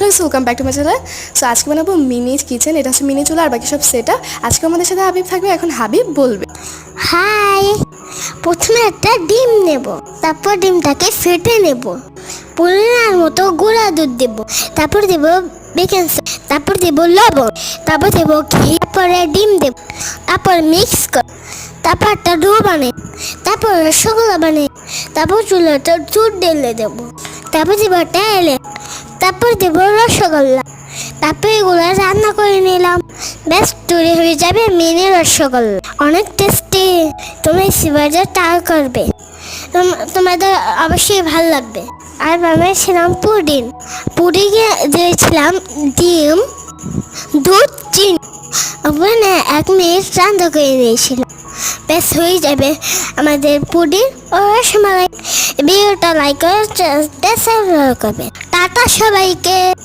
Welcome back to my channel. So আজকে বানাবো mini kitchen. এটা হচ্ছে মিনি চুলা আর বাকি সব সেটা। আজকে আমাদের সাথে হাবিব থাকবে। এখন হাবিব বলবে। হাই, প্রথমে একটা ডিম নেব, তারপর ডিমটাকে ফেটে নেব, পরিমাণ মতো গুঁড়া দুধ দেব, তারপর দেব বেকিং সোডা, তারপর দেব লবণ, তারপর দেব ঘি, তারপরে ডিম দেব, তারপর মিক্স কর, তারপর একটা ডো বানাই, তারপর রসগোল্লা বানাই, তারপর চুলাটা দুধ ঢেলে দেব, তারপর দেব তেলে, তারপর দেব রসগোল্লা, তারপর এগুলো রান্না করে নিলাম। ব্যাস তৈরি হয়ে যাবে মিনি রসগোল্লা। অনেক টেস্টি। তুমি সিবারে ট্রাই করবে, তোমাদের অবশ্যই ভালো লাগবে। আর বানিয়েছিলাম পুডিং। পুডিংয়ে দিয়েছিলাম ডিম, দুধ, চিনি, ওখানে 1 মিনিট রান্না করে নিয়েছিলাম। ব্যাস হয়ে যাবে আমাদের পুডিং ও রসমালাই। ভিডিওটা লাইক করে করবে। টাটা সবাইকে।